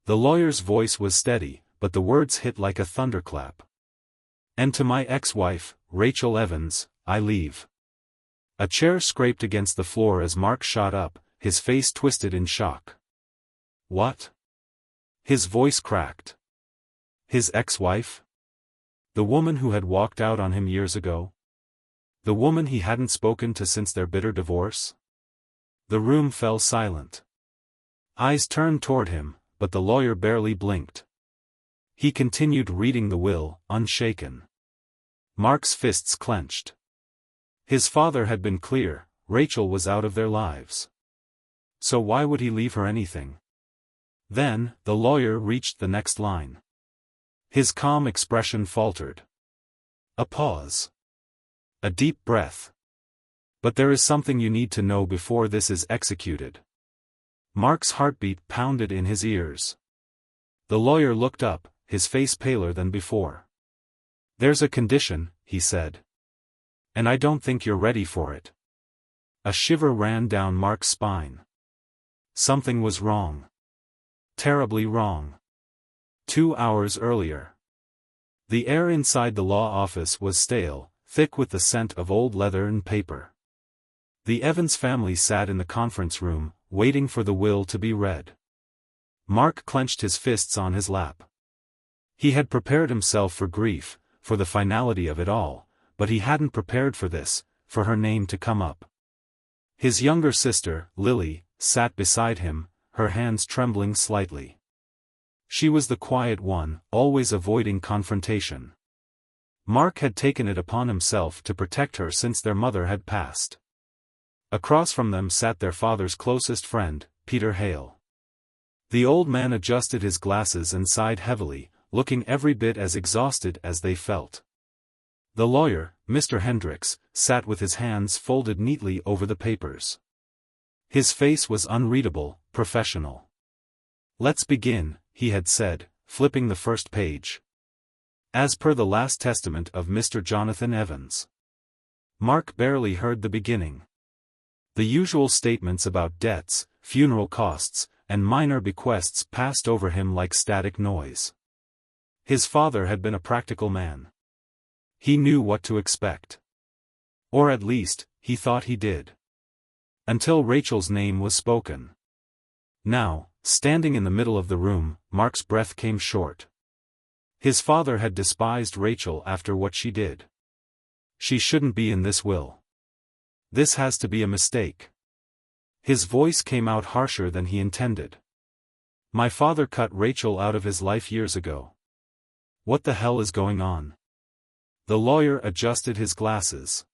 The lawyer's voice was steady, but the words hit like a thunderclap. "And to my ex-wife, Rachel Evans, I leave." A chair scraped against the floor as Mark shot up, his face twisted in shock. "What?" His voice cracked. His ex-wife? The woman who had walked out on him years ago? The woman he hadn't spoken to since their bitter divorce? The room fell silent. Eyes turned toward him, but the lawyer barely blinked. He continued reading the will, unshaken. Mark's fists clenched. His father had been clear, Rachel was out of their lives. So why would he leave her anything? Then, the lawyer reached the next line. His calm expression faltered. A pause. A deep breath. "But there is something you need to know before this is executed." Mark's heartbeat pounded in his ears. The lawyer looked up, his face paler than before. "There's a condition," he said. "And I don't think you're ready for it." A shiver ran down Mark's spine. Something was wrong. Terribly wrong. 2 hours earlier. The air inside the law office was stale, thick with the scent of old leather and paper. The Evans family sat in the conference room, waiting for the will to be read. Mark clenched his fists on his lap. He had prepared himself for grief, for the finality of it all, but he hadn't prepared for this, for her name to come up. His younger sister, Lily, sat beside him, her hands trembling slightly. She was the quiet one, always avoiding confrontation. Mark had taken it upon himself to protect her since their mother had passed. Across from them sat their father's closest friend, Peter Hale. The old man adjusted his glasses and sighed heavily, looking every bit as exhausted as they felt. The lawyer, Mr. Hendricks, sat with his hands folded neatly over the papers. His face was unreadable, professional. "Let's begin," he had said, flipping the first page. "As per the last testament of Mr. Jonathan Evans." Mark barely heard the beginning. The usual statements about debts, funeral costs, and minor bequests passed over him like static noise. His father had been a practical man. He knew what to expect. Or at least, he thought he did. Until Rachel's name was spoken. Now, standing in the middle of the room, Mark's breath came short. His father had despised Rachel after what she did. She shouldn't be in this will. This has to be a mistake. His voice came out harsher than he intended. "My father cut Rachel out of his life years ago. What the hell is going on?" The lawyer adjusted his glasses.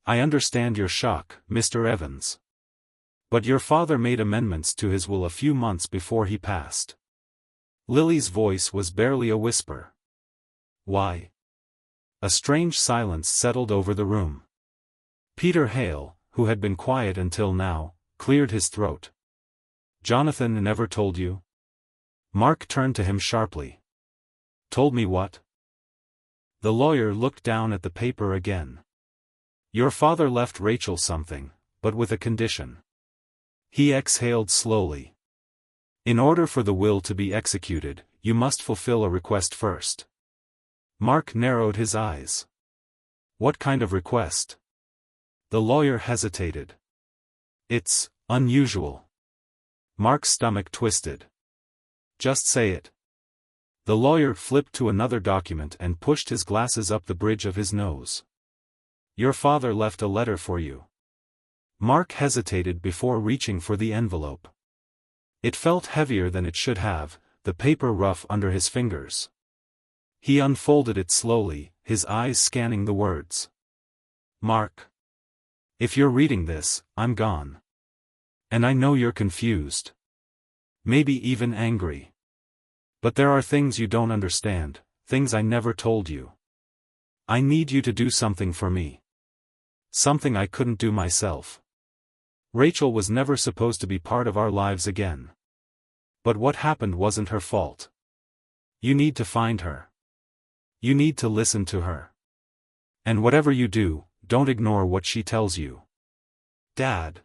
"I understand your shock, Mr. Evans. But your father made amendments to his will a few months before he passed." Lily's voice was barely a whisper. "Why?" A strange silence settled over the room. Peter Hale, who had been quiet until now, cleared his throat. "Jonathan never told you?" Mark turned to him sharply. "Told me what?" The lawyer looked down at the paper again. "Your father left Rachel something, but with a condition." He exhaled slowly. "In order for the will to be executed, you must fulfill a request first." Mark narrowed his eyes. "What kind of request?" The lawyer hesitated. "It's unusual." Mark's stomach twisted. "Just say it." The lawyer flipped to another document and pushed his glasses up the bridge of his nose. "Your father left a letter for you." Mark hesitated before reaching for the envelope. It felt heavier than it should have, the paper rough under his fingers. He unfolded it slowly, his eyes scanning the words. "Mark. If you're reading this, I'm gone. And I know you're confused. Maybe even angry. But there are things you don't understand, things I never told you. I need you to do something for me. Something I couldn't do myself. Rachel was never supposed to be part of our lives again. But what happened wasn't her fault. You need to find her. You need to listen to her. And whatever you do, don't ignore what she tells you. Dad."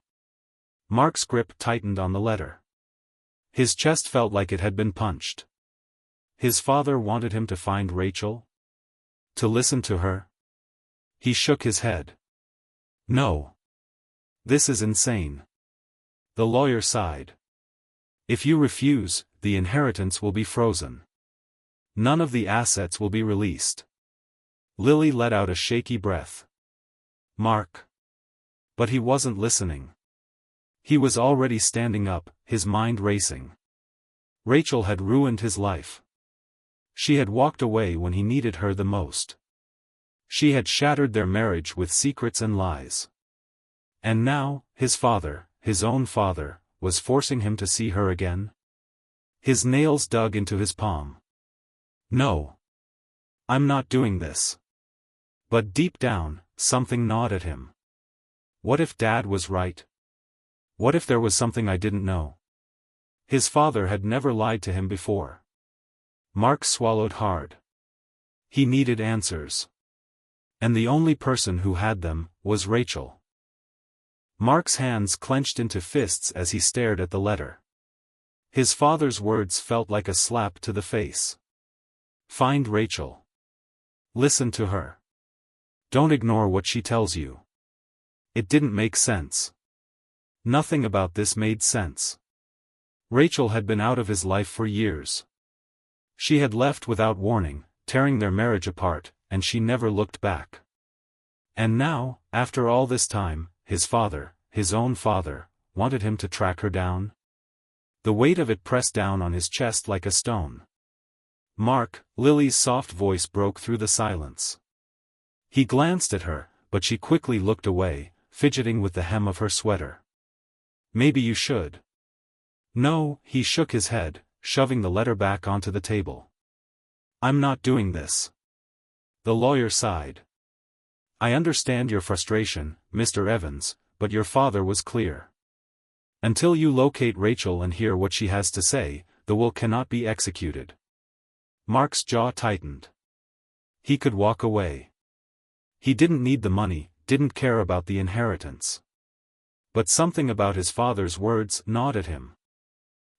Mark's grip tightened on the letter. His chest felt like it had been punched. His father wanted him to find Rachel? To listen to her? He shook his head. No. This is insane. The lawyer sighed. If you refuse, the inheritance will be frozen. None of the assets will be released. Lily let out a shaky breath. Mark. But he wasn't listening. He was already standing up, his mind racing. Rachel had ruined his life. She had walked away when he needed her the most. She had shattered their marriage with secrets and lies. And now, his father, his own father, was forcing him to see her again? His nails dug into his palm. No. I'm not doing this. But deep down, something gnawed at him. What if Dad was right? What if there was something I didn't know? His father had never lied to him before. Mark swallowed hard. He needed answers. And the only person who had them was Rachel. Mark's hands clenched into fists as he stared at the letter. His father's words felt like a slap to the face. Find Rachel. Listen to her. Don't ignore what she tells you. It didn't make sense. Nothing about this made sense. Rachel had been out of his life for years. She had left without warning, tearing their marriage apart, and she never looked back. And now, after all this time, his father, his own father, wanted him to track her down? The weight of it pressed down on his chest like a stone. Mark, Lily's soft voice broke through the silence. He glanced at her, but she quickly looked away, fidgeting with the hem of her sweater. Maybe you should. No, he shook his head, shoving the letter back onto the table. I'm not doing this. The lawyer sighed. I understand your frustration, Mr. Evans, but your father was clear. Until you locate Rachel and hear what she has to say, the will cannot be executed. Mark's jaw tightened. He could walk away. He didn't need the money, didn't care about the inheritance. But something about his father's words gnawed at him.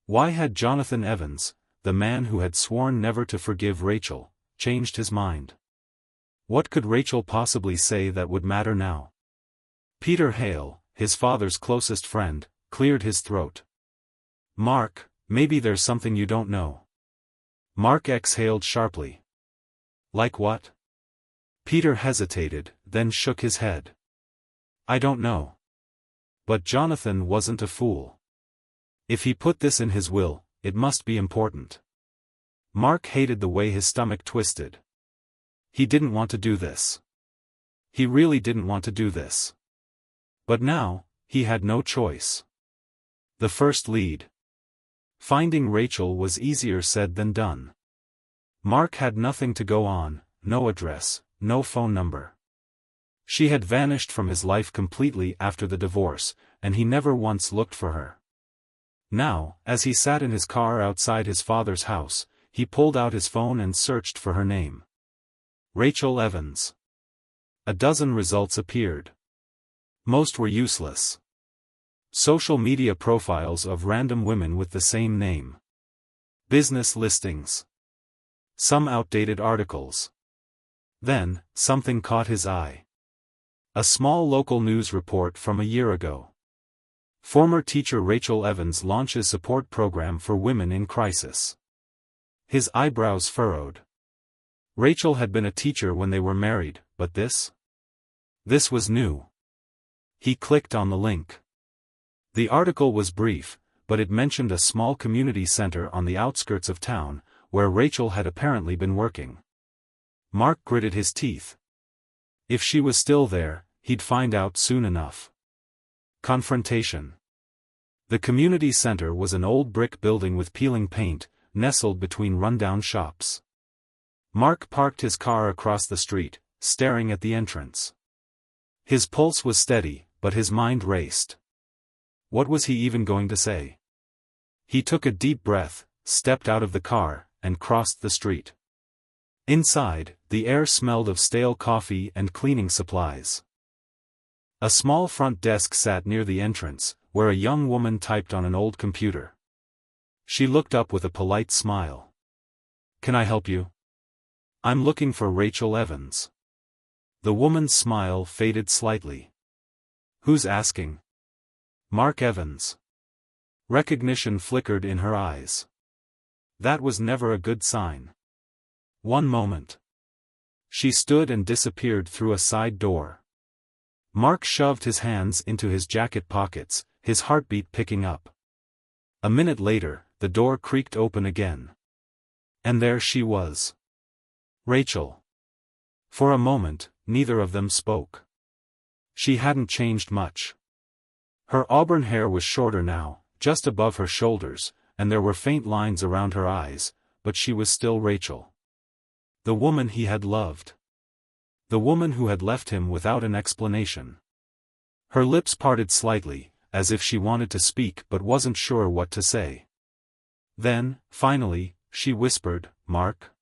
Why had Jonathan Evans, the man who had sworn never to forgive Rachel, changed his mind? What could Rachel possibly say that would matter now? Peter Hale, his father's closest friend, cleared his throat. Mark, maybe there's something you don't know. Mark exhaled sharply. Like what? Peter hesitated, then shook his head. I don't know. But Jonathan wasn't a fool. If he put this in his will, it must be important. Mark hated the way his stomach twisted. He didn't want to do this. He really didn't want to do this. But now, he had no choice. The first lead. Finding Rachel was easier said than done. Mark had nothing to go on, no address, no phone number. She had vanished from his life completely after the divorce, and he never once looked for her. Now, as he sat in his car outside his father's house, he pulled out his phone and searched for her name. Rachel Evans. A dozen results appeared. Most were useless. Social media profiles of random women with the same name. Business listings. Some outdated articles. Then, something caught his eye. A small local news report from a year ago. Former teacher Rachel Evans launches support program for women in crisis. His eyebrows furrowed. Rachel had been a teacher when they were married, but this? This was new. He clicked on the link. The article was brief, but it mentioned a small community center on the outskirts of town, where Rachel had apparently been working. Mark gritted his teeth. If she was still there, he'd find out soon enough. Confrontation. The community center was an old brick building with peeling paint, nestled between rundown shops. Mark parked his car across the street, staring at the entrance. His pulse was steady, but his mind raced. What was he even going to say? He took a deep breath, stepped out of the car, and crossed the street. Inside, the air smelled of stale coffee and cleaning supplies. A small front desk sat near the entrance, where a young woman typed on an old computer. She looked up with a polite smile. Can I help you? I'm looking for Rachel Evans. The woman's smile faded slightly. Who's asking? Mark Evans. Recognition flickered in her eyes. That was never a good sign. One moment. She stood and disappeared through a side door. Mark shoved his hands into his jacket pockets, his heartbeat picking up. A minute later, the door creaked open again. And there she was. Rachel. For a moment, neither of them spoke. She hadn't changed much. Her auburn hair was shorter now, just above her shoulders, and there were faint lines around her eyes, but she was still Rachel. The woman he had loved. The woman who had left him without an explanation. Her lips parted slightly, as if she wanted to speak but wasn't sure what to say. Then, finally, she whispered, Mark?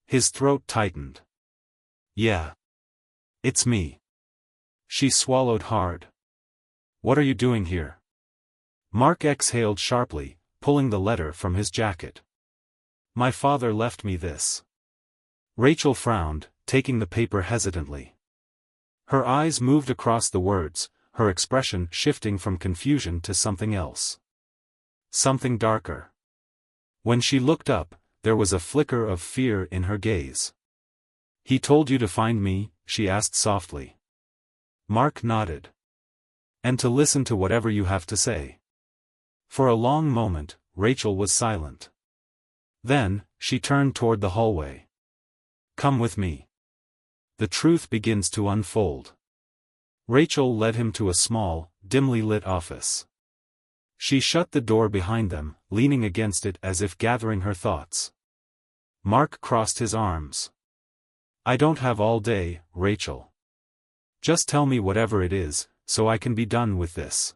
His throat tightened. Yeah. It's me. She swallowed hard. What are you doing here? Mark exhaled sharply, pulling the letter from his jacket. My father left me this. Rachel frowned, taking the paper hesitantly. Her eyes moved across the words, her expression shifting from confusion to something else. Something darker. When she looked up, there was a flicker of fear in her gaze. He told you to find me, she asked softly. Mark nodded. And to listen to whatever you have to say. For a long moment, Rachel was silent. Then, she turned toward the hallway. Come with me. The truth begins to unfold. Rachel led him to a small, dimly lit office. She shut the door behind them, leaning against it as if gathering her thoughts. Mark crossed his arms. I don't have all day, Rachel. Just tell me whatever it is, so I can be done with this.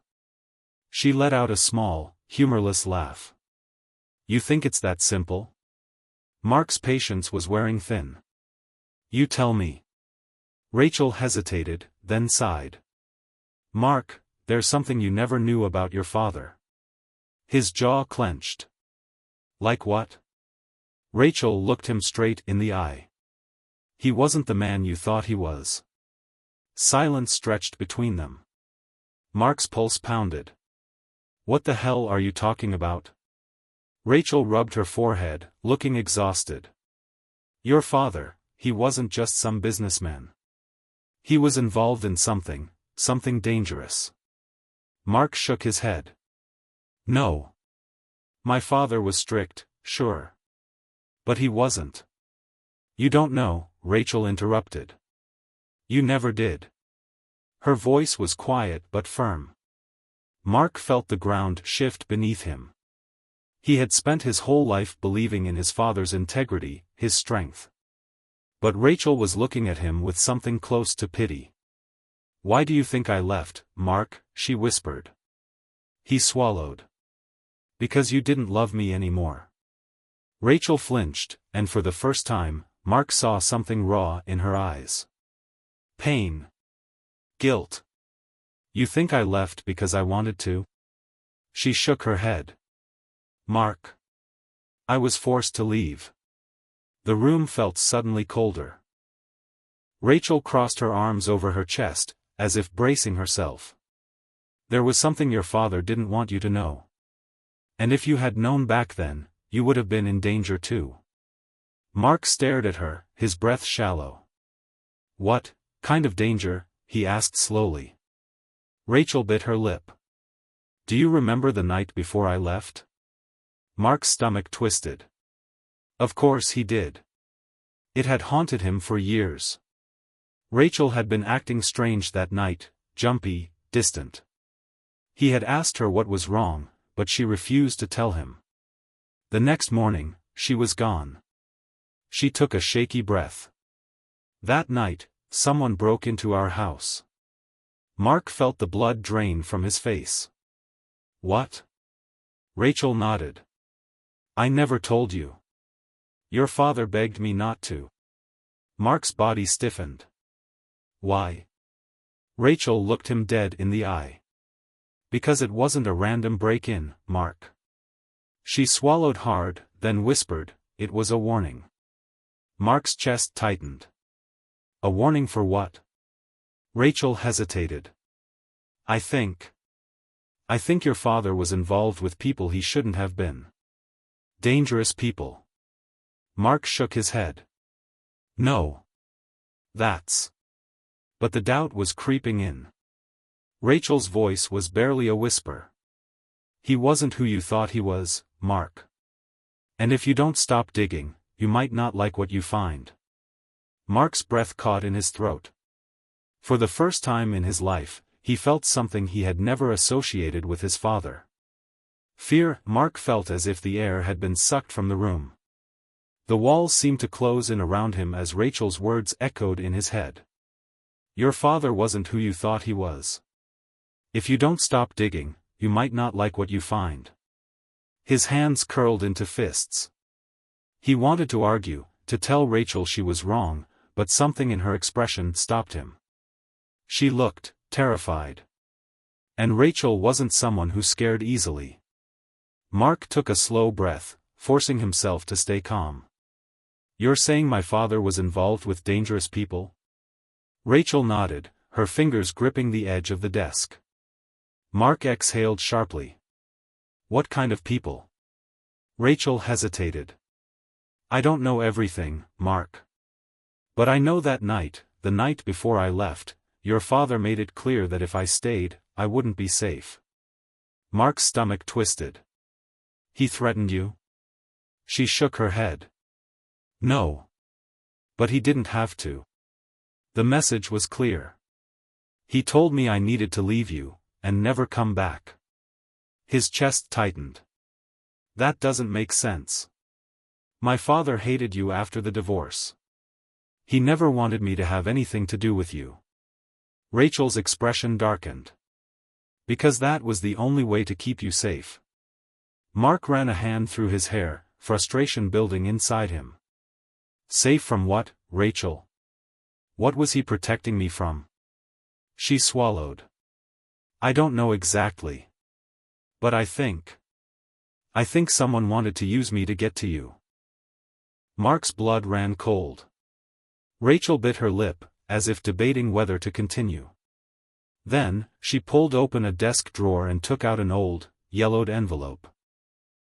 She let out a small, humorless laugh. You think it's that simple? Mark's patience was wearing thin. You tell me. Rachel hesitated, then sighed. Mark, there's something you never knew about your father. His jaw clenched. Like what? Rachel looked him straight in the eye. He wasn't the man you thought he was. Silence stretched between them. Mark's pulse pounded. What the hell are you talking about? Rachel rubbed her forehead, looking exhausted. Your father, he wasn't just some businessman. He was involved in something dangerous. Mark shook his head. No. My father was strict, sure. But he wasn't. You don't know, Rachel interrupted. You never did. Her voice was quiet but firm. Mark felt the ground shift beneath him. He had spent his whole life believing in his father's integrity, his strength. But Rachel was looking at him with something close to pity. Why do you think I left, Mark? She whispered. He swallowed. Because you didn't love me anymore. Rachel flinched, and for the first time, Mark saw something raw in her eyes. Pain. Guilt. You think I left because I wanted to? She shook her head. Mark. I was forced to leave. The room felt suddenly colder. Rachel crossed her arms over her chest, as if bracing herself. There was something your father didn't want you to know. And if you had known back then, you would have been in danger too. Mark stared at her, his breath shallow. What kind of danger? He asked slowly. Rachel bit her lip. Do you remember the night before I left? Mark's stomach twisted. Of course he did. It had haunted him for years. Rachel had been acting strange that night, jumpy, distant. He had asked her what was wrong, but she refused to tell him. The next morning, she was gone. She took a shaky breath. That night, someone broke into our house. Mark felt the blood drain from his face. What? Rachel nodded. I never told you. Your father begged me not to. Mark's body stiffened. Why? Rachel looked him dead in the eye. Because it wasn't a random break-in, Mark. She swallowed hard, then whispered, "It was a warning." Mark's chest tightened. A warning for what? Rachel hesitated. I think your father was involved with people he shouldn't have been. Dangerous people." Mark shook his head. "No. That's..." But the doubt was creeping in. Rachel's voice was barely a whisper. "He wasn't who you thought he was, Mark. And if you don't stop digging, you might not like what you find." Mark's breath caught in his throat. For the first time in his life, he felt something he had never associated with his father. Fear. Mark felt as if the air had been sucked from the room. The walls seemed to close in around him as Rachel's words echoed in his head. "Your father wasn't who you thought he was. If you don't stop digging, you might not like what you find." His hands curled into fists. He wanted to argue, to tell Rachel she was wrong, but something in her expression stopped him. She looked terrified. And Rachel wasn't someone who scared easily. Mark took a slow breath, forcing himself to stay calm. "You're saying my father was involved with dangerous people?" Rachel nodded, her fingers gripping the edge of the desk. Mark exhaled sharply. "What kind of people?" Rachel hesitated. "I don't know everything, Mark. But I know that night, the night before I left, your father made it clear that if I stayed, I wouldn't be safe." Mark's stomach twisted. "He threatened you?" She shook her head. "No. But he didn't have to. The message was clear. He told me I needed to leave you, and never come back." His chest tightened. "That doesn't make sense. My father hated you after the divorce. He never wanted me to have anything to do with you." Rachel's expression darkened. "Because that was the only way to keep you safe." Mark ran a hand through his hair, frustration building inside him. "Safe from what, Rachel? What was he protecting me from?" She swallowed. "I don't know exactly. But I think someone wanted to use me to get to you." Mark's blood ran cold. Rachel bit her lip, as if debating whether to continue. Then, she pulled open a desk drawer and took out an old, yellowed envelope.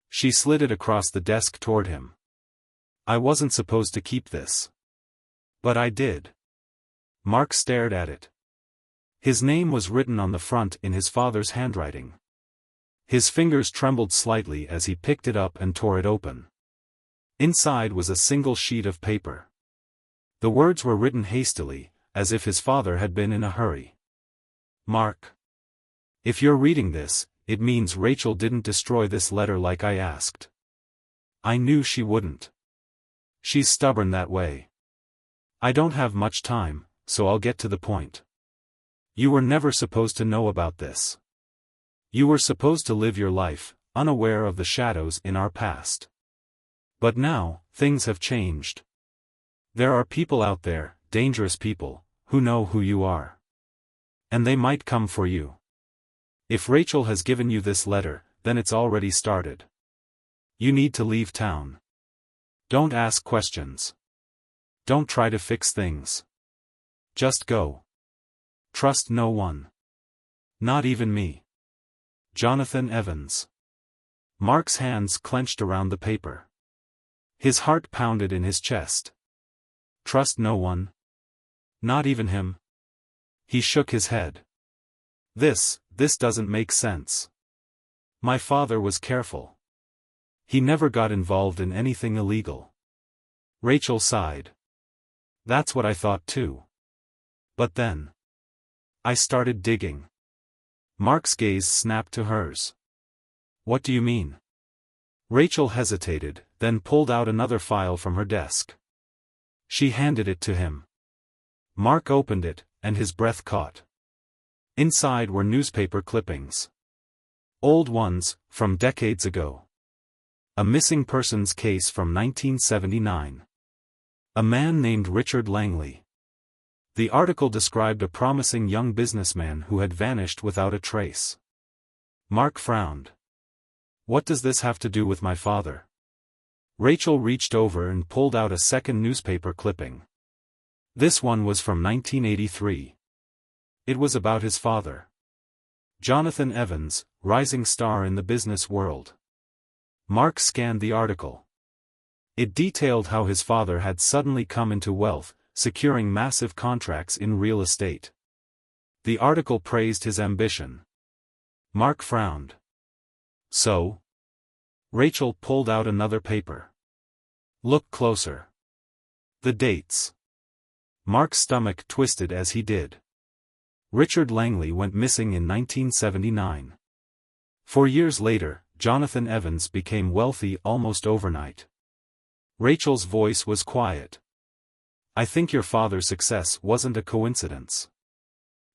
She slid it across the desk toward him. "I wasn't supposed to keep this. But I did." Mark stared at it. His name was written on the front in his father's handwriting. His fingers trembled slightly as he picked it up and tore it open. Inside was a single sheet of paper. The words were written hastily, as if his father had been in a hurry. "Mark. If you're reading this, it means Rachel didn't destroy this letter like I asked. I knew she wouldn't. She's stubborn that way. I don't have much time, so I'll get to the point. You were never supposed to know about this. You were supposed to live your life, unaware of the shadows in our past. But now, things have changed. There are people out there, dangerous people, who know who you are. And they might come for you. If Rachel has given you this letter, then it's already started. You need to leave town. Don't ask questions. Don't try to fix things. Just go. Trust no one. Not even me. Jonathan Evans." Mark's hands clenched around the paper. His heart pounded in his chest. Trust no one? Not even him? He shook his head. This doesn't make sense. My father was careful. He never got involved in anything illegal." Rachel sighed. "That's what I thought too. But then I started digging." Mark's gaze snapped to hers. "What do you mean?" Rachel hesitated, then pulled out another file from her desk. She handed it to him. Mark opened it, and his breath caught. Inside were newspaper clippings. Old ones, from decades ago. A missing persons case from 1979. A man named Richard Langley. The article described a promising young businessman who had vanished without a trace. Mark frowned. What does this have to do with my father? Rachel reached over and pulled out a second newspaper clipping. This one was from 1983. It was about his father. Jonathan Evans, rising star in the business world. Mark scanned the article. It detailed how his father had suddenly come into wealth, securing massive contracts in real estate. The article praised his ambition. Mark frowned. So? Rachel pulled out another paper. Look closer. The dates. Mark's stomach twisted as he did. Richard Langley went missing in 1979. 4 years later, Jonathan Evans became wealthy almost overnight. Rachel's voice was quiet. I think your father's success wasn't a coincidence.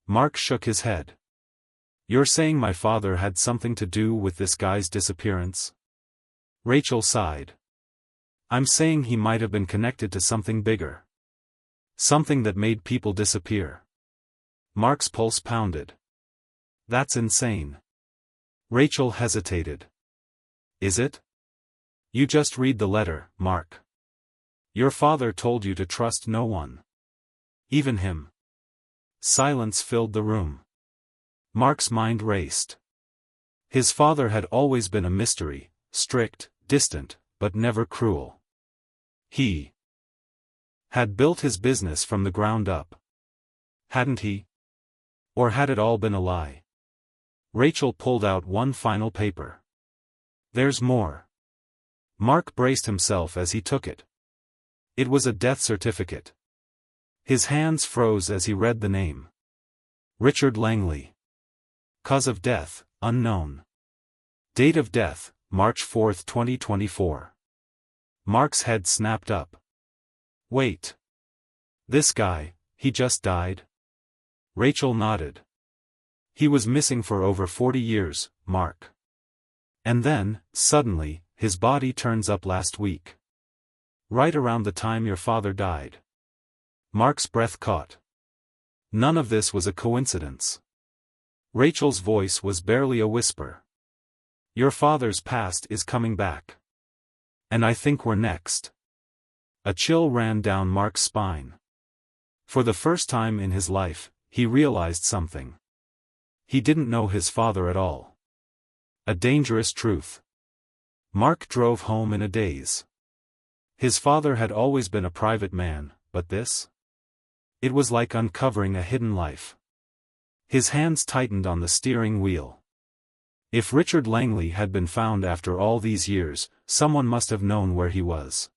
Mark shook his head. You're saying my father had something to do with this guy's disappearance? Rachel sighed. I'm saying he might have been connected to something bigger. Something that made people disappear. Mark's pulse pounded. That's insane. Rachel hesitated. Is it? You just read the letter, Mark. Your father told you to trust no one. Even him. Silence filled the room. Mark's mind raced. His father had always been a mystery, strict, distant, but never cruel. He had built his business from the ground up. Hadn't he? Or had it all been a lie? Rachel pulled out one final paper. There's more. Mark braced himself as he took it. It was a death certificate. His hands froze as he read the name. Richard Langley. Cause of death, unknown. Date of death, March 4, 2024. Mark's head snapped up. Wait. This guy, he just died? Rachel nodded. He was missing for over 40 years, Mark. And then, suddenly, his body turns up last week. Right around the time your father died. Mark's breath caught. None of this was a coincidence. Rachel's voice was barely a whisper. Your father's past is coming back. And I think we're next. A chill ran down Mark's spine. For the first time in his life, he realized something. He didn't know his father at all. A dangerous truth. Mark drove home in a daze. His father had always been a private man, but this? It was like uncovering a hidden life. His hands tightened on the steering wheel. If Richard Langley had been found after all these years, someone must have known where he was.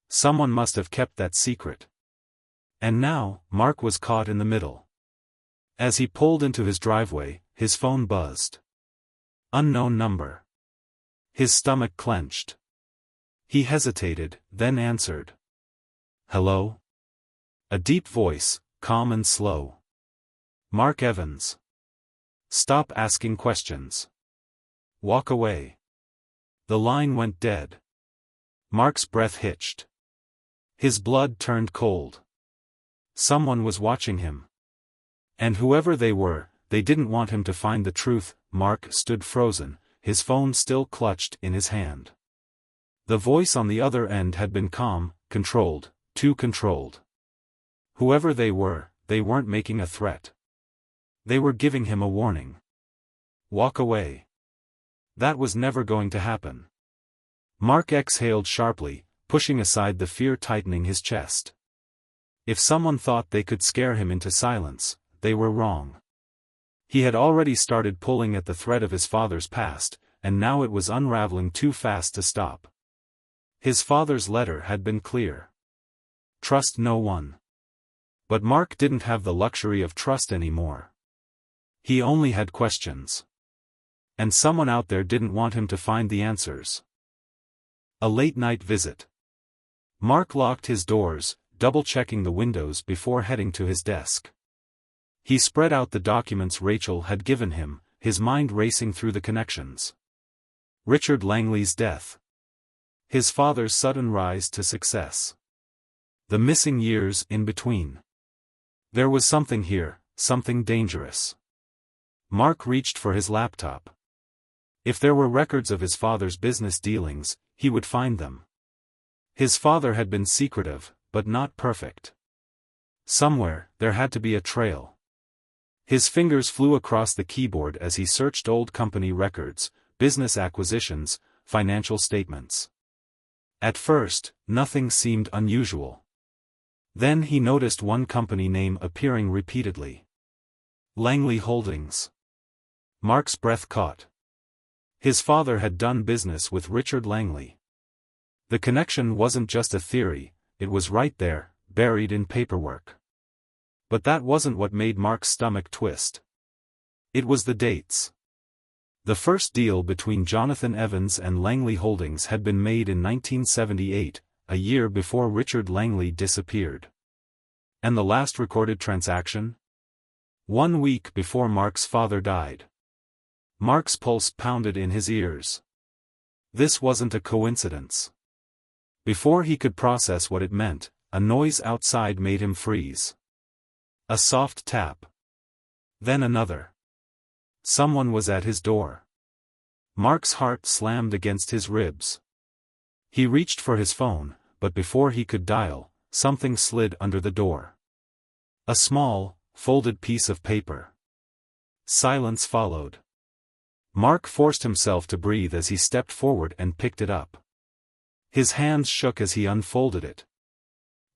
Someone must have kept that secret. And now, Mark was caught in the middle. As he pulled into his driveway, his phone buzzed. Unknown number. His stomach clenched. He hesitated, then answered. Hello? A deep voice, calm and slow. Mark Evans. Stop asking questions. Walk away. The line went dead. Mark's breath hitched. His blood turned cold. Someone was watching him. And whoever they were, they didn't want him to find the truth. Mark stood frozen, his phone still clutched in his hand. The voice on the other end had been calm, controlled, too controlled. Whoever they weren't making a threat. They were giving him a warning. Walk away. That was never going to happen. Mark exhaled sharply, pushing aside the fear tightening his chest. If someone thought they could scare him into silence, they were wrong. He had already started pulling at the thread of his father's past, and now it was unraveling too fast to stop. His father's letter had been clear. Trust no one. But Mark didn't have the luxury of trust anymore. He only had questions. And someone out there didn't want him to find the answers. A late-night visit. Mark locked his doors, double-checking the windows before heading to his desk. He spread out the documents Rachel had given him, his mind racing through the connections. Richard Langley's death. His father's sudden rise to success. The missing years in between. There was something here, something dangerous. Mark reached for his laptop. If there were records of his father's business dealings, he would find them. His father had been secretive, but not perfect. Somewhere, there had to be a trail. His fingers flew across the keyboard as he searched old company records, business acquisitions, financial statements. At first, nothing seemed unusual. Then he noticed one company name appearing repeatedly. Langley Holdings. Mark's breath caught. His father had done business with Richard Langley. The connection wasn't just a theory, it was right there, buried in paperwork. But that wasn't what made Mark's stomach twist. It was the dates. The first deal between Jonathan Evans and Langley Holdings had been made in 1978, a year before Richard Langley disappeared. And the last recorded transaction? 1 week before Mark's father died. Mark's pulse pounded in his ears. This wasn't a coincidence. Before he could process what it meant, a noise outside made him freeze. A soft tap. Then another. Someone was at his door. Mark's heart slammed against his ribs. He reached for his phone, but before he could dial, something slid under the door. A small, folded piece of paper. Silence followed. Mark forced himself to breathe as he stepped forward and picked it up. His hands shook as he unfolded it.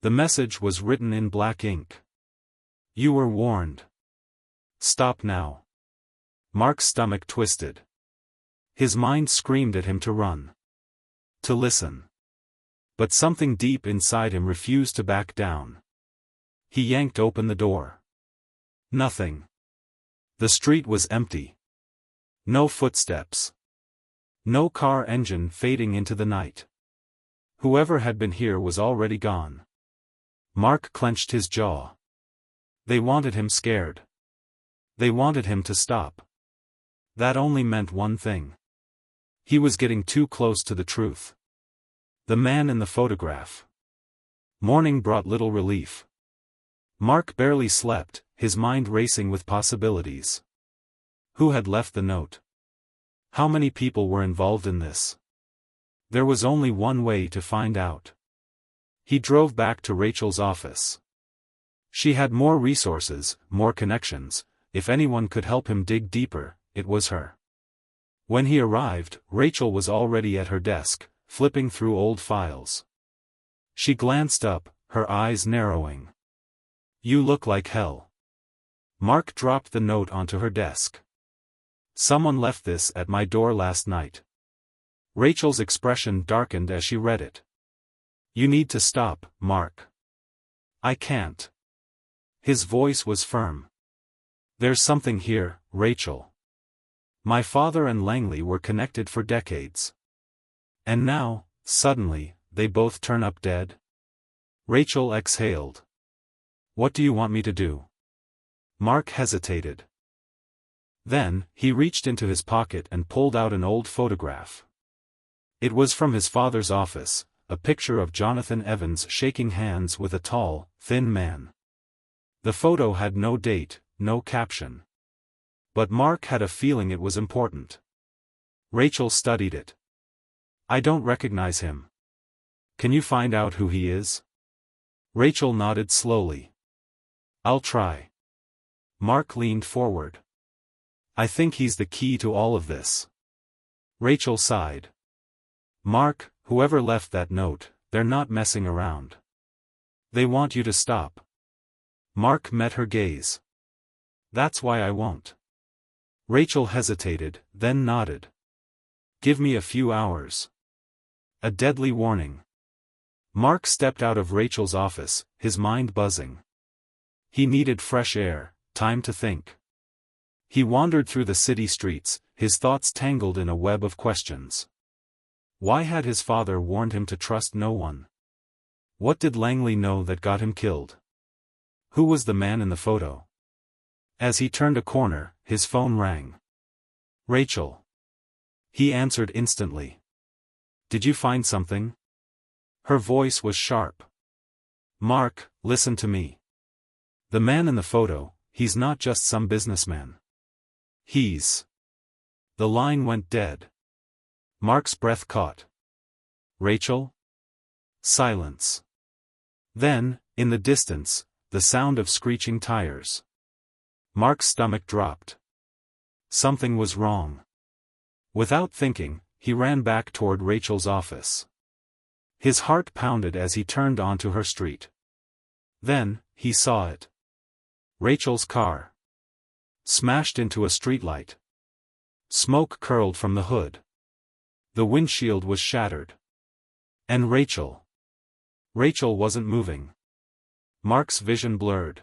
The message was written in black ink. You were warned. Stop now. Mark's stomach twisted. His mind screamed at him to run. To listen. But something deep inside him refused to back down. He yanked open the door. Nothing. The street was empty. No footsteps. No car engine fading into the night. Whoever had been here was already gone. Mark clenched his jaw. They wanted him scared. They wanted him to stop. That only meant one thing. He was getting too close to the truth. The man in the photograph. Morning brought little relief. Mark barely slept, his mind racing with possibilities. Who had left the note? How many people were involved in this? There was only one way to find out. He drove back to Rachel's office. She had more resources, more connections. If anyone could help him dig deeper, it was her. When he arrived, Rachel was already at her desk, flipping through old files. She glanced up, her eyes narrowing. You look like hell. Mark dropped the note onto her desk. Someone left this at my door last night. Rachel's expression darkened as she read it. You need to stop, Mark. I can't. His voice was firm. There's something here, Rachel. My father and Langley were connected for decades. And now, suddenly, they both turn up dead? Rachel exhaled. What do you want me to do? Mark hesitated. Then, he reached into his pocket and pulled out an old photograph. It was from his father's office, a picture of Jonathan Evans shaking hands with a tall, thin man. The photo had no date, no caption. But Mark had a feeling it was important. Rachel studied it. I don't recognize him. Can you find out who he is? Rachel nodded slowly. I'll try. Mark leaned forward. I think he's the key to all of this. Rachel sighed. Mark, whoever left that note, they're not messing around. They want you to stop. Mark met her gaze. That's why I won't. Rachel hesitated, then nodded. Give me a few hours. A deadly warning. Mark stepped out of Rachel's office, his mind buzzing. He needed fresh air, time to think. He wandered through the city streets, his thoughts tangled in a web of questions. Why had his father warned him to trust no one? What did Langley know that got him killed? Who was the man in the photo? As he turned a corner, his phone rang. Rachel. He answered instantly. Did you find something? Her voice was sharp. Mark, listen to me. The man in the photo, he's not just some businessman. He's The line went dead. Mark's breath caught. Rachel? Silence. Then, in the distance, the sound of screeching tires. Mark's stomach dropped. Something was wrong. Without thinking, he ran back toward Rachel's office. His heart pounded as he turned onto her street. Then, he saw it. Rachel's car. Smashed into a streetlight. Smoke curled from the hood. The windshield was shattered. And Rachel. Rachel wasn't moving. Mark's vision blurred.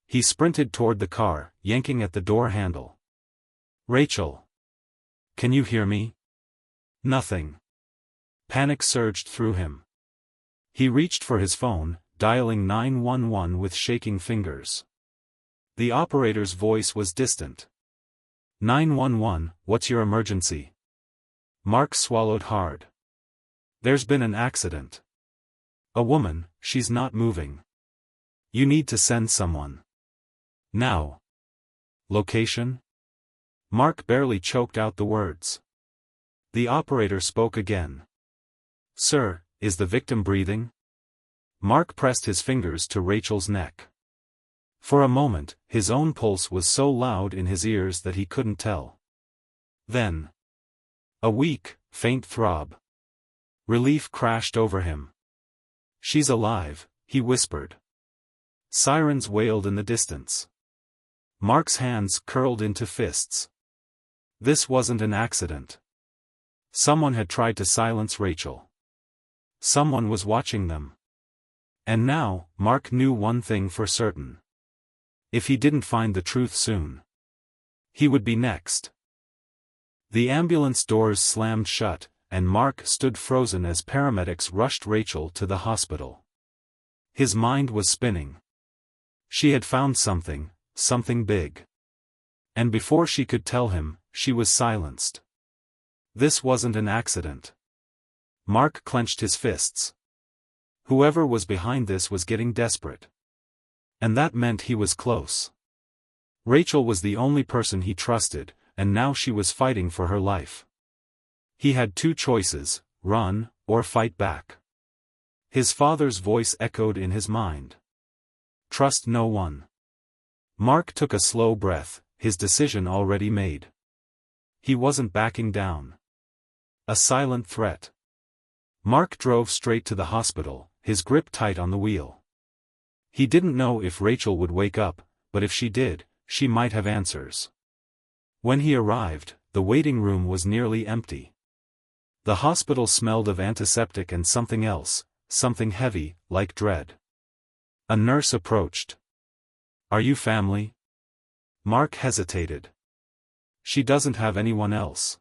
He sprinted toward the car, yanking at the door handle. Rachel. Can you hear me? Nothing. Panic surged through him. He reached for his phone, dialing 911 with shaking fingers. The operator's voice was distant. 911, what's your emergency? Mark swallowed hard. There's been an accident. A woman, she's not moving. You need to send someone. Now. Location? Mark barely choked out the words. The operator spoke again. Sir, is the victim breathing? Mark pressed his fingers to Rachel's neck. For a moment, his own pulse was so loud in his ears that he couldn't tell. Then. A weak, faint throb. Relief crashed over him. She's alive, he whispered. Sirens wailed in the distance. Mark's hands curled into fists. This wasn't an accident. Someone had tried to silence Rachel. Someone was watching them. And now, Mark knew one thing for certain. If he didn't find the truth soon, he would be next. The ambulance doors slammed shut, and Mark stood frozen as paramedics rushed Rachel to the hospital. His mind was spinning. She had found something big. And before she could tell him, she was silenced. This wasn't an accident. Mark clenched his fists. Whoever was behind this was getting desperate. And that meant he was close. Rachel was the only person he trusted, and now she was fighting for her life. He had two choices, run, or fight back. His father's voice echoed in his mind. Trust no one. Mark took a slow breath, his decision already made. He wasn't backing down. A silent threat. Mark drove straight to the hospital, his grip tight on the wheel. He didn't know if Rachel would wake up, but if she did, she might have answers. When he arrived, the waiting room was nearly empty. The hospital smelled of antiseptic and something else, something heavy, like dread. A nurse approached. Are you family? Mark hesitated. She doesn't have anyone else.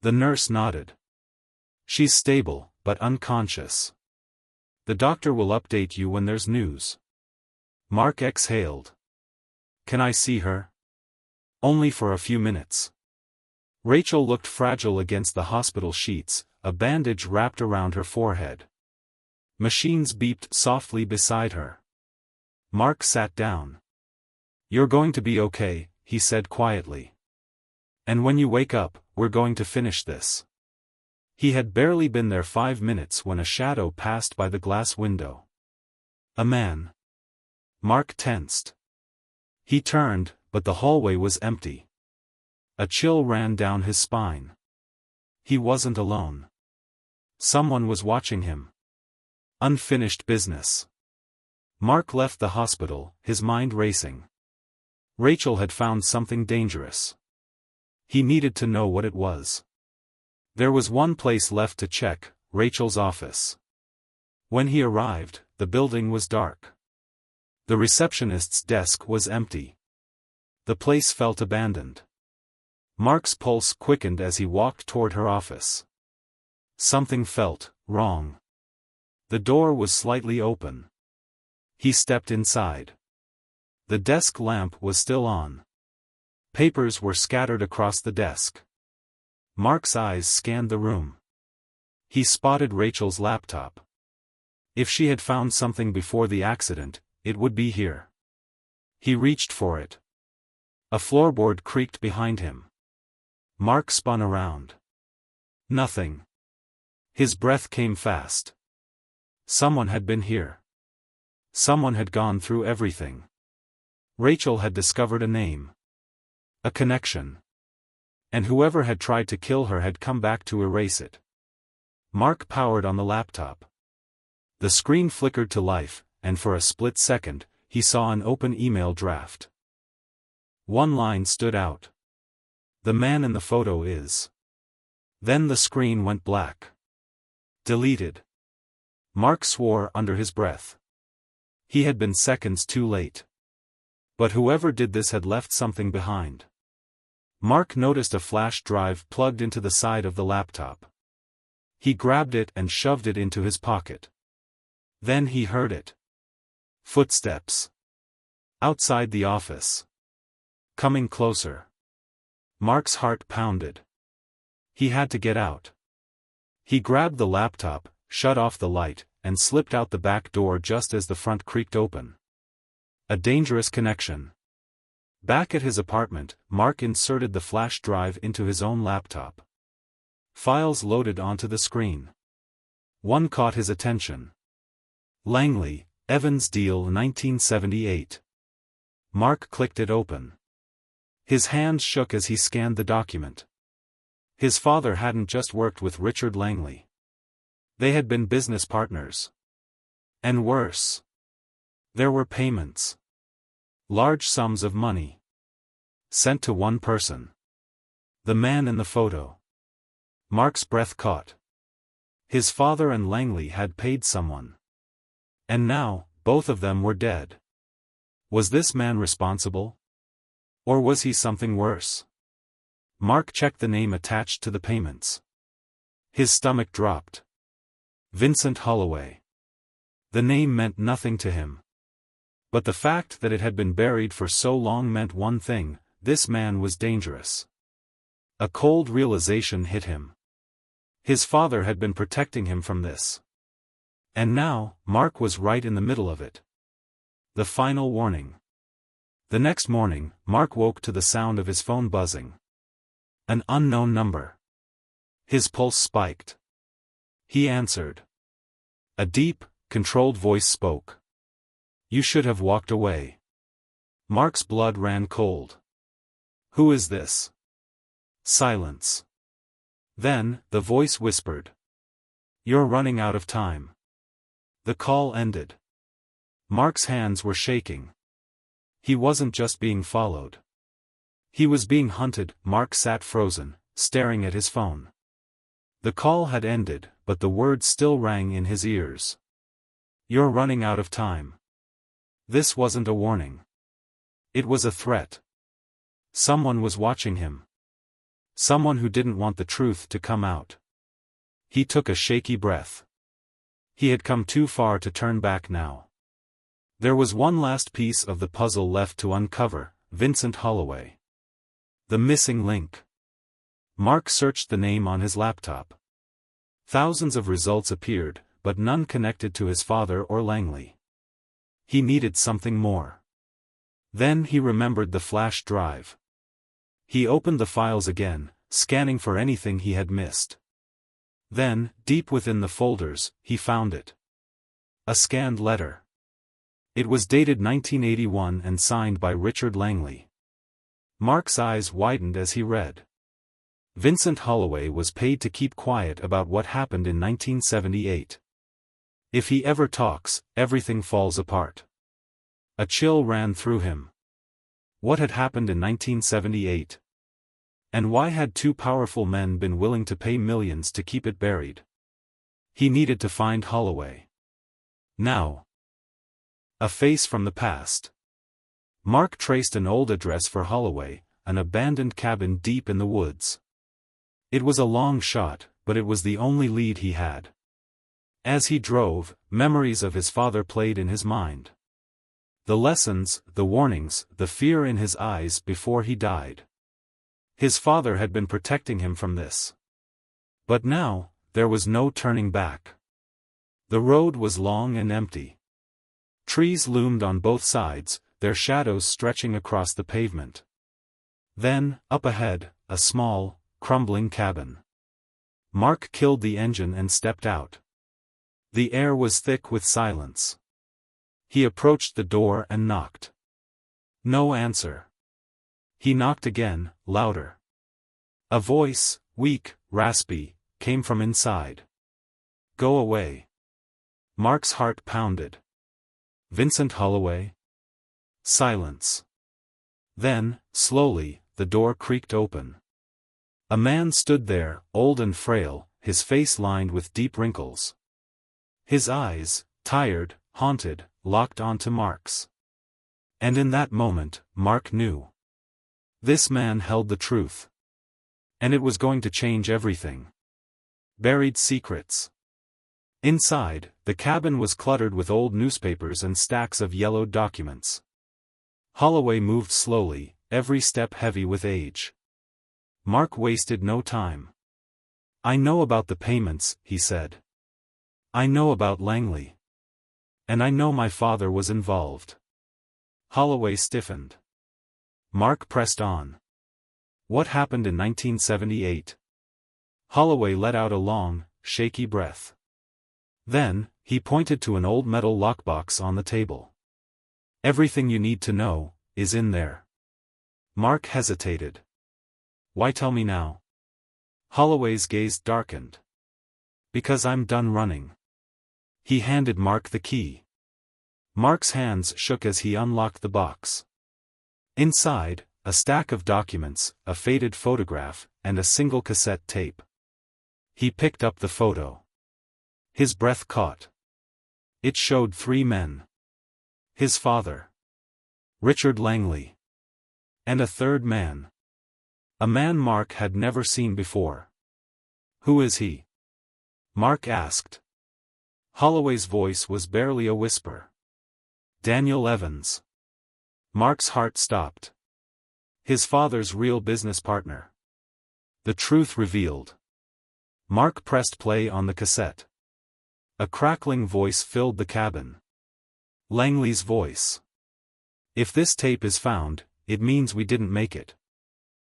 The nurse nodded. She's stable, but unconscious. The doctor will update you when there's news. Mark exhaled. Can I see her? Only for a few minutes. Rachel looked fragile against the hospital sheets, a bandage wrapped around her forehead. Machines beeped softly beside her. Mark sat down. You're going to be okay, he said quietly. And when you wake up, we're going to finish this. He had barely been there 5 minutes when a shadow passed by the glass window. A man. Mark tensed. He turned, but the hallway was empty. A chill ran down his spine. He wasn't alone. Someone was watching him. Unfinished business. Mark left the hospital, his mind racing. Rachel had found something dangerous. He needed to know what it was. There was one place left to check, Rachel's office. When he arrived, the building was dark. The receptionist's desk was empty. The place felt abandoned. Mark's pulse quickened as he walked toward her office. Something felt wrong. The door was slightly open. He stepped inside. The desk lamp was still on. Papers were scattered across the desk. Mark's eyes scanned the room. He spotted Rachel's laptop. If she had found something before the accident, it would be here. He reached for it. A floorboard creaked behind him. Mark spun around. Nothing. His breath came fast. Someone had been here. Someone had gone through everything. Rachel had discovered a name. A connection. And whoever had tried to kill her had come back to erase it. Mark powered on the laptop. The screen flickered to life, and for a split second, he saw an open email draft. One line stood out. The man in the photo is. Then the screen went black. Deleted. Mark swore under his breath. He had been seconds too late. But whoever did this had left something behind. Mark noticed a flash drive plugged into the side of the laptop. He grabbed it and shoved it into his pocket. Then he heard it. Footsteps. Outside the office. Coming closer. Mark's heart pounded. He had to get out. He grabbed the laptop, shut off the light, and slipped out the back door just as the front creaked open. A dangerous connection. Back at his apartment, Mark inserted the flash drive into his own laptop. Files loaded onto the screen. One caught his attention. Langley, Evans Deal 1978. Mark clicked it open. His hands shook as he scanned the document. His father hadn't just worked with Richard Langley. They had been business partners. And worse. There were payments. Large sums of money. Sent to one person. The man in the photo. Mark's breath caught. His father and Langley had paid someone. And now, both of them were dead. Was this man responsible? Or was he something worse? Mark checked the name attached to the payments. His stomach dropped. Vincent Holloway. The name meant nothing to him. But the fact that it had been buried for so long meant one thing: this man was dangerous. A cold realization hit him. His father had been protecting him from this. And now, Mark was right in the middle of it. The final warning. The next morning, Mark woke to the sound of his phone buzzing. An unknown number. His pulse spiked. He answered. A deep, controlled voice spoke. You should have walked away. Mark's blood ran cold. Who is this? Silence. Then, the voice whispered. You're running out of time. The call ended. Mark's hands were shaking. He wasn't just being followed. He was being hunted. Mark sat frozen, staring at his phone. The call had ended, but the words still rang in his ears. You're running out of time. This wasn't a warning. It was a threat. Someone was watching him. Someone who didn't want the truth to come out. He took a shaky breath. He had come too far to turn back now. There was one last piece of the puzzle left to uncover: Vincent Holloway. The missing link. Mark searched the name on his laptop. Thousands of results appeared, but none connected to his father or Langley. He needed something more. Then he remembered the flash drive. He opened the files again, scanning for anything he had missed. Then, deep within the folders, he found it. A scanned letter. It was dated 1981 and signed by Richard Langley. Mark's eyes widened as he read. Vincent Holloway was paid to keep quiet about what happened in 1978. If he ever talks, everything falls apart. A chill ran through him. What had happened in 1978? And why had two powerful men been willing to pay millions to keep it buried? He needed to find Holloway. Now. A face from the past. Mark traced an old address for Holloway, an abandoned cabin deep in the woods. It was a long shot, but it was the only lead he had. As he drove, memories of his father played in his mind. The lessons, the warnings, the fear in his eyes before he died. His father had been protecting him from this. But now, there was no turning back. The road was long and empty. Trees loomed on both sides, their shadows stretching across the pavement. Then, up ahead, a small, crumbling cabin. Mark killed the engine and stepped out. The air was thick with silence. He approached the door and knocked. No answer. He knocked again, louder. A voice, weak, raspy, came from inside. "Go away." Mark's heart pounded. "Vincent Holloway?" Silence. Then, slowly, the door creaked open. A man stood there, old and frail, his face lined with deep wrinkles. His eyes, tired, haunted, locked onto Mark's. And in that moment, Mark knew. This man held the truth. And it was going to change everything. Buried secrets. Inside, the cabin was cluttered with old newspapers and stacks of yellowed documents. Holloway moved slowly, every step heavy with age. Mark wasted no time. "I know about the payments," he said. "I know about Langley. And I know my father was involved." Holloway stiffened. Mark pressed on. "What happened in 1978? Holloway let out a long, shaky breath. Then, he pointed to an old metal lockbox on the table. "Everything you need to know is in there." Mark hesitated. "Why tell me now?" Holloway's gaze darkened. "Because I'm done running." He handed Mark the key. Mark's hands shook as he unlocked the box. Inside, a stack of documents, a faded photograph, and a single cassette tape. He picked up the photo. His breath caught. It showed 3 men. His father. Richard Langley. And a third man. A man Mark had never seen before. "Who is he?" Mark asked. Holloway's voice was barely a whisper. "Daniel Evans." Mark's heart stopped. His father's real business partner. The truth revealed. Mark pressed play on the cassette. A crackling voice filled the cabin. Langley's voice. "If this tape is found, it means we didn't make it.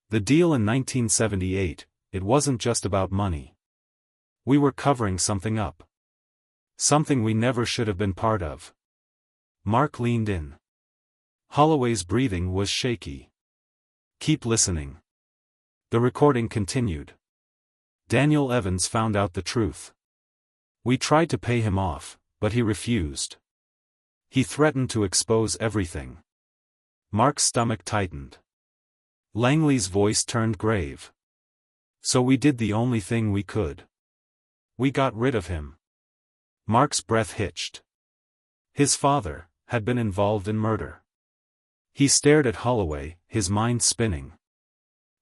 The deal in 1978, it wasn't just about money. We were covering something up. Something we never should have been part of." Mark leaned in. Holloway's breathing was shaky. "Keep listening." The recording continued. "Daniel Evans found out the truth. We tried to pay him off, but he refused. He threatened to expose everything." Mark's stomach tightened. Langley's voice turned grave. "So we did the only thing we could. We got rid of him." Mark's breath hitched. His father had been involved in murder. He stared at Holloway, his mind spinning.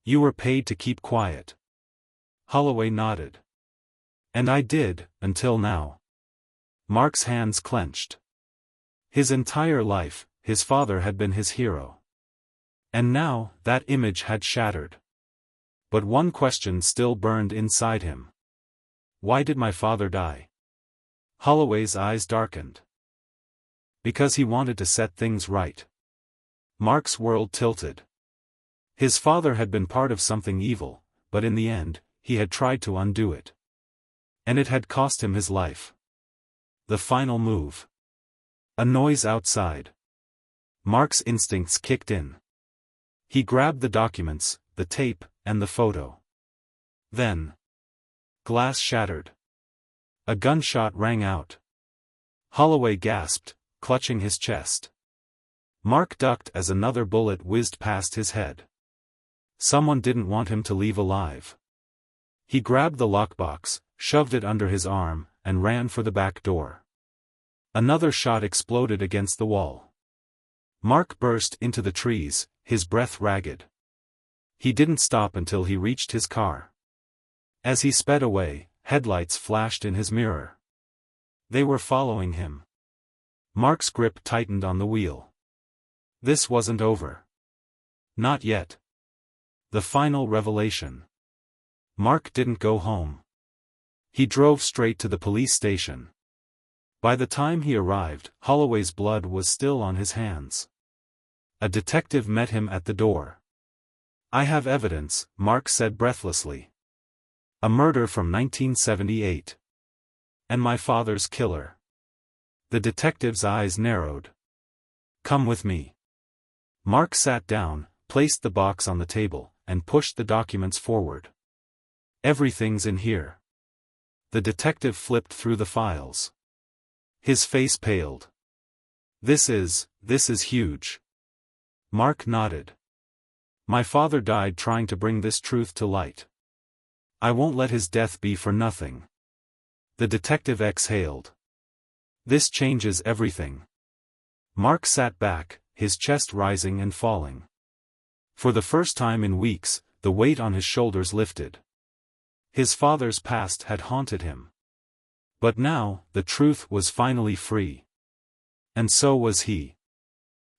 "You were paid to keep quiet." Holloway nodded. "And I did, until now." Mark's hands clenched. His entire life, his father had been his hero. And now, that image had shattered. But one question still burned inside him. Why did my father die? Holloway's eyes darkened. Because he wanted to set things right. Mark's world tilted. His father had been part of something evil, but in the end, he had tried to undo it. And it had cost him his life. The final move. A noise outside. Mark's instincts kicked in. He grabbed the documents, the tape, and the photo. Then. Glass shattered. A gunshot rang out. Holloway gasped, clutching his chest. Mark ducked as another bullet whizzed past his head. Someone didn't want him to leave alive. He grabbed the lockbox, shoved it under his arm, and ran for the back door. Another shot exploded against the wall. Mark burst into the trees, his breath ragged. He didn't stop until he reached his car. As he sped away, headlights flashed in his mirror. They were following him. Mark's grip tightened on the wheel. This wasn't over. Not yet. The final revelation. Mark didn't go home. He drove straight to the police station. By the time he arrived, Holloway's blood was still on his hands. A detective met him at the door. I have evidence, Mark said breathlessly. A murder from 1978. And my father's killer. The detective's eyes narrowed. Come with me. Mark sat down, placed the box on the table, and pushed the documents forward. Everything's in here. The detective flipped through the files. His face paled. This is huge. Mark nodded. My father died trying to bring this truth to light. I won't let his death be for nothing. The detective exhaled. This changes everything. Mark sat back, his chest rising and falling. For the first time in weeks, the weight on his shoulders lifted. His father's past had haunted him. But now, the truth was finally free. And so was he.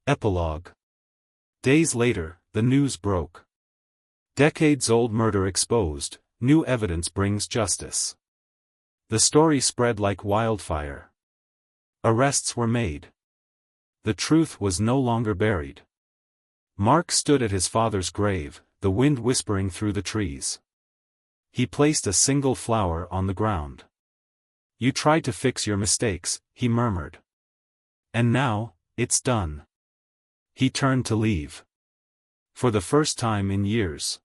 Epilogue. Days later, the news broke. Decades-old murder exposed, new evidence brings justice. The story spread like wildfire. Arrests were made. The truth was no longer buried. Mark stood at his father's grave, the wind whispering through the trees. He placed a single flower on the ground. You tried to fix your mistakes, he murmured. And now, it's done. He turned to leave. For the first time in years.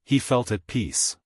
He felt at peace.